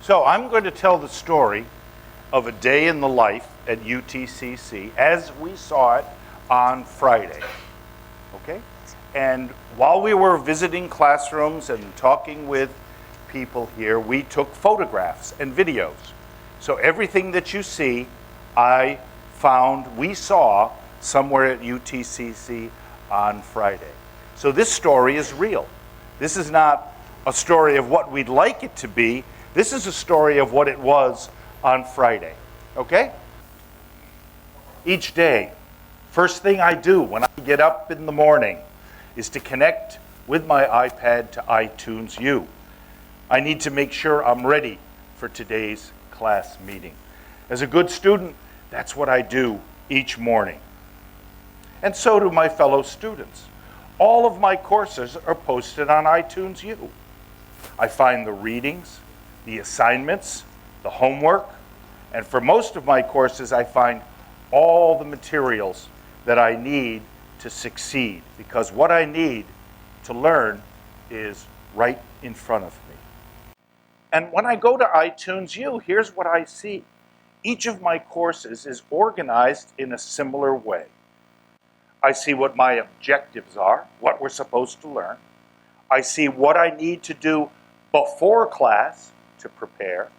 So I'm going to tell the story of a day in the life at UTCC as we saw it on Friday. Okay? And while we were visiting classrooms and talking with people here, we took photographs and videos. So everything that you see, we saw somewhere at UTCC on Friday. So this story is real. This is not a story of what we'd like it to be. This is a story of what it was on Friday. Okay? Each day, first thing I do when I get up in the morning is to connect with my iPad to iTunes U. I need to make sure I'm ready for today's class meeting. As a good student, that's what I do each morning. And so do my fellow students. All of my courses are posted on iTunes U. I find the readings, the assignments, the homework, and for most of my courses, I find all the materials that I need to succeed, because what I need to learn is right in front of me. And when I go to iTunes U, here's what I see. Each of my courses is organized in a similar way. I see what my objectives are, what we're supposed to learn. I see what I need to do before class to prepare.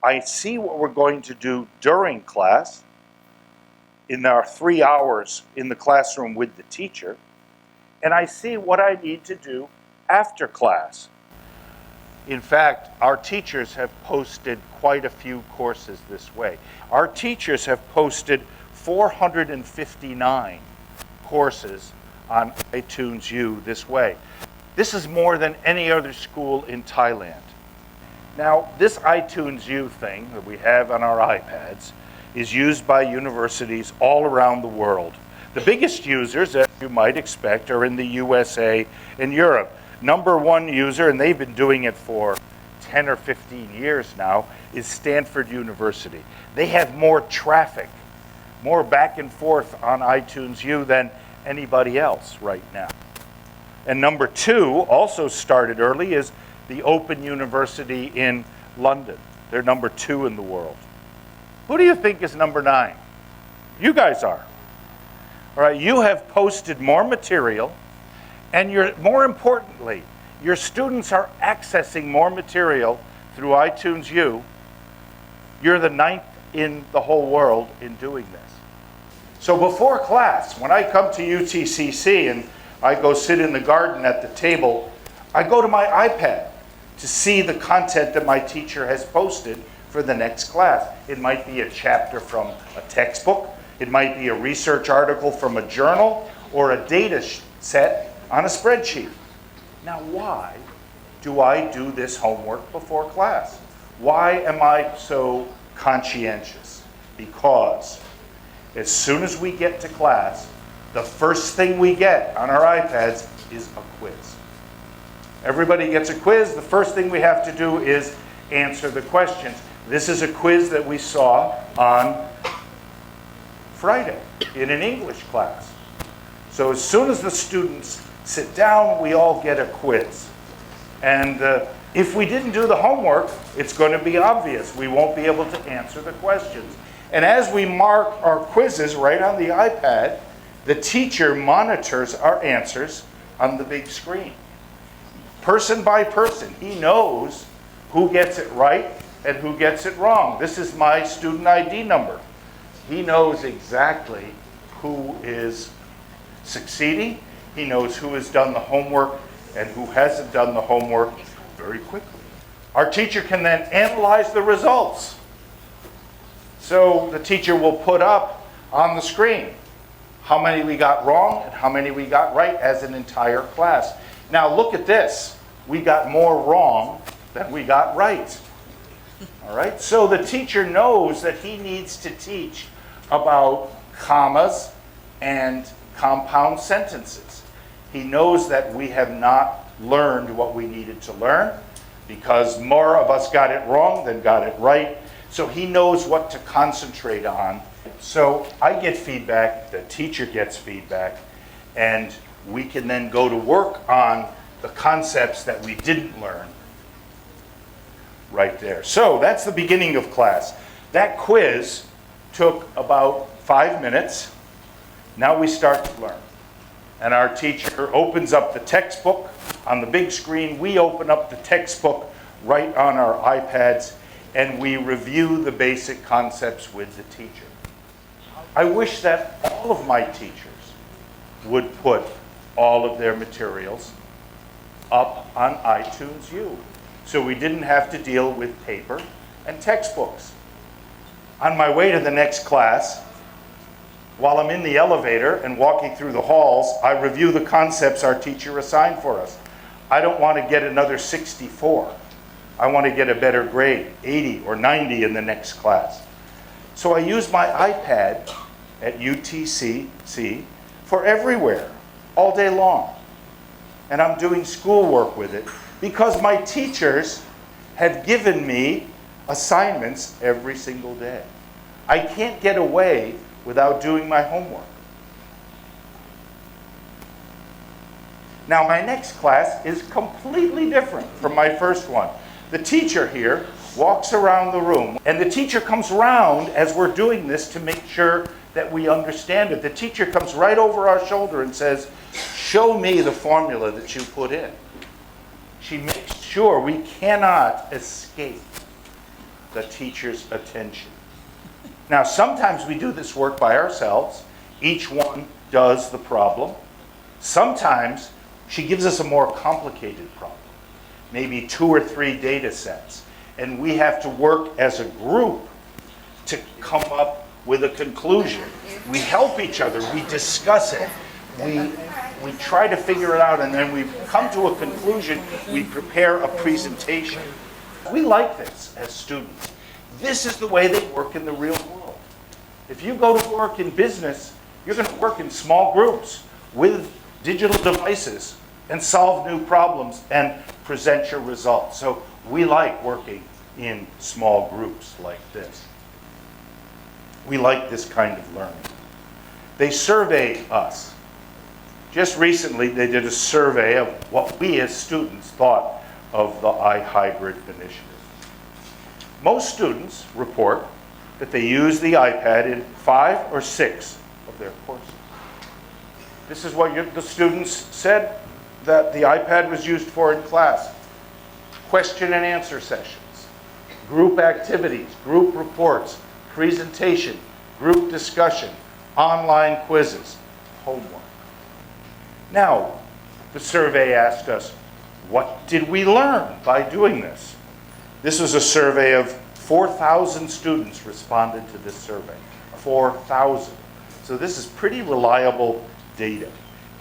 I see what we're going to do during class in our 3 hours in the classroom with the teacher. And I see what I need to do after class. In fact, our teachers have posted quite a few courses this way. Our teachers have posted 459 courses on iTunes U this way. This is more than any other school in Thailand. Now, this iTunes U thing that we have on our iPads is used by universities all around the world. The biggest users, as you might expect, are in the USA and Europe. Number one user, and they've been doing it for 10 or 15 years now, is Stanford University. They have more traffic, more back and forth on iTunes U than anybody else right now. And number two, also started early, is the Open University in London. They're number 2 in the world. Who do you think is number 9? You guys are. All right, you have posted more material, and more importantly, your students are accessing more material through iTunes U. You're the 9th in the whole world in doing this. So before class, when I come to UTCC and I go sit in the garden at the table, I go to my iPad to see the content that my teacher has posted for the next class. It might be a chapter from a textbook, it might be a research article from a journal, or a data set on a spreadsheet. Now, why do I do this homework before class? Why am I so conscientious? Because as soon as we get to class, the first thing we get on our iPads is a quiz. Everybody gets a quiz. The first thing we have to do is answer the questions. This is a quiz that we saw on Friday in an English class. So as soon as the students sit down, we all get a quiz. And if we didn't do the homework, it's going to be obvious. We won't be able to answer the questions. And as we mark our quizzes right on the iPad, the teacher monitors our answers on the big screen. Person by person, he knows who gets it right and who gets it wrong. This is my student ID number. He knows exactly who is succeeding. He knows who has done the homework and who hasn't done the homework very quickly. Our teacher can then analyze the results. So the teacher will put up on the screen how many we got wrong and how many we got right as an entire class. Now look at this. We got more wrong than we got right. All right? So the teacher knows that he needs to teach about commas and compound sentences. He knows that we have not learned what we needed to learn because more of us got it wrong than got it right. So he knows what to concentrate on. So I get feedback, the teacher gets feedback, and we can then go to work on the concepts that we didn't learn. right there. So that's the beginning of class. That quiz took about 5 minutes. Now we start to learn. And our teacher opens up the textbook on the big screen. We open up the textbook right on our iPads, and we review the basic concepts with the teacher. I wish that all of my teachers would put all of their materials up on iTunes U, so we didn't have to deal with paper and textbooks. On my way to the next class, while I'm in the elevator and walking through the halls, I review the concepts our teacher assigned for us. I don't want to get another 64. I want to get a better grade, 80 or 90 in the next class. So I use my iPad at UTC for everywhere, all day long. And I'm doing schoolwork with it because my teachers have given me assignments every single day. I can't get away without doing my homework. Now, my next class is completely different from my first one. The teacher here walks around the room, and the teacher comes around as we're doing this to make sure that we understand it. The teacher comes right over our shoulder and says, "Show me the formula that you put in." She makes sure we cannot escape the teacher's attention. Now, sometimes we do this work by ourselves. Each one does the problem. Sometimes she gives us a more complicated problem, maybe 2 or 3 data sets, and we have to work as a group to come up with a conclusion. We help each other, we discuss it, we try to figure it out, and then we come to a conclusion, we prepare a presentation. We like this as students. This is the way they work in the real world. If you go to work in business, you're going to work in small groups with digital devices and solve new problems and present your results. So we like working in small groups like this. We like this kind of learning. They surveyed us. Just recently, they did a survey of what we as students thought of the iHybrid initiative. Most students report that they use the iPad in 5 or 6 of their courses. This is what the students said that the iPad was used for in class. Question and answer sessions, group activities, group reports, presentation, group discussion, online quizzes, homework. Now, the survey asked us, what did we learn by doing this? This was a survey of 4,000 students responded to this survey. 4,000. So this is pretty reliable data.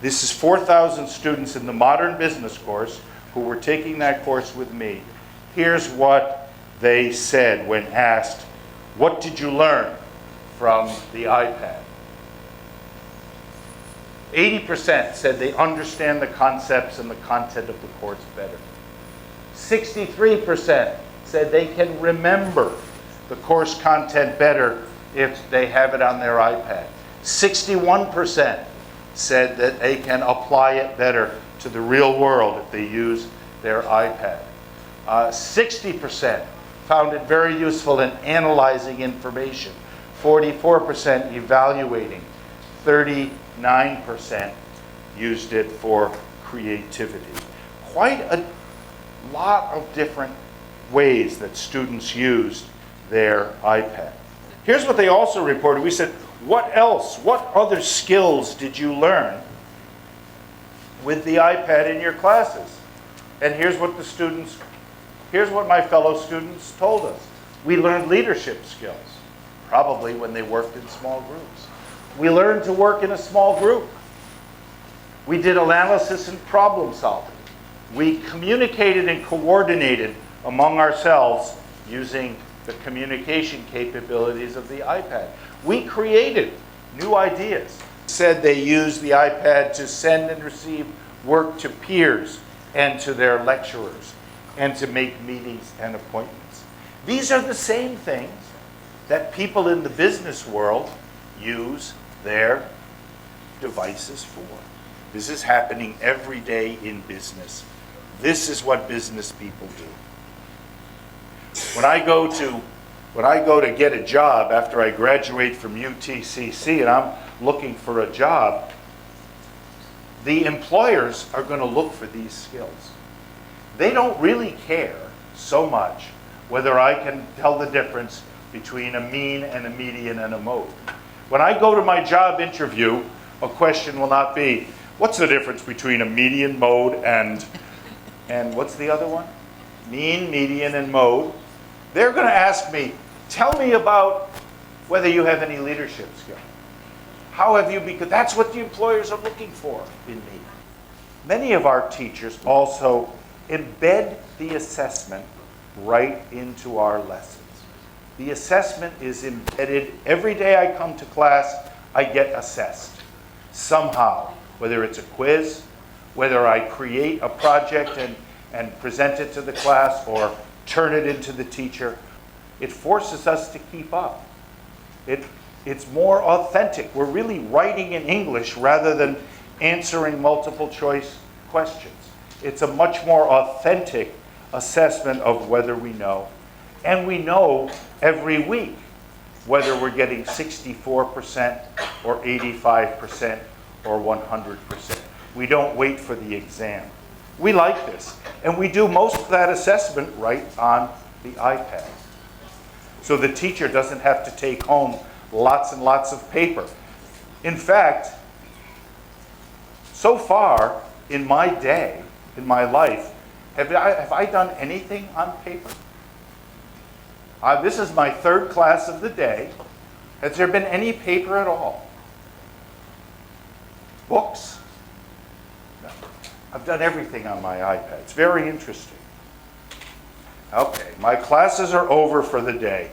This is 4,000 students in the Modern Business course who were taking that course with me. Here's what they said when asked, what did you learn from the iPad? 80% said they understand the concepts and the content of the course better. 63% said they can remember the course content better if they have it on their iPad. 61% said that they can apply it better to the real world if they use their iPad. 60% found it very useful in analyzing information. 44% evaluating. 39% used it for creativity. Quite a lot of different ways that students used their iPad. Here's what they also reported. We said, what else, what other skills did you learn with the iPad in your classes? And here's what my fellow students told us. We learned leadership skills, probably when they worked in small groups. We learned to work in a small group. We did analysis and problem solving. We communicated and coordinated among ourselves using the communication capabilities of the iPad. We created new ideas. Said they used the iPad to send and receive work to peers and to their lecturers and to make meetings and appointments. These are the same things that people in the business world use their devices for. This is happening every day in business. This is what business people do. When I go to get a job after I graduate from UTCC and I'm looking for a job, the employers are going to look for these skills. They don't really care so much whether I can tell the difference between a mean and a median and a mode. When I go to my job interview, a question will not be, what's the difference between a median, mode, and what's the other one? Mean, median, and mode. They're going to ask me, tell me about whether you have any leadership skill. How have you, because that's what the employers are looking for in me. Many of our teachers also embed the assessment right into our lessons. The assessment is embedded. Every day I come to class, I get assessed somehow, whether it's a quiz, whether I create a project and present it to the class or turn it into the teacher. It forces us to keep up. It's more authentic. We're really writing in English rather than answering multiple choice questions. It's a much more authentic assessment of whether we know. And we know every week whether we're getting 64% or 85% or 100%. We don't wait for the exam. We like this. And we do most of that assessment right on the iPad. So the teacher doesn't have to take home lots and lots of paper. In fact, so far in my day, in my life, have I done anything on paper? This is my third class of the day. Has there been any paper at all? Books? No. I've done everything on my iPad. It's very interesting. Okay, my classes are over for the day,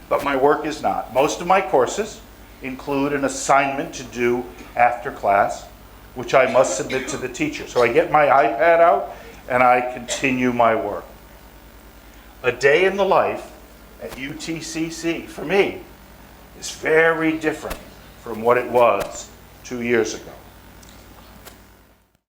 but my work is not. Most of my courses include an assignment to do after class, which I must submit to the teacher. So I get my iPad out and I continue my work. A day in the life at UTCC, for me, is very different from what it was 2 years ago.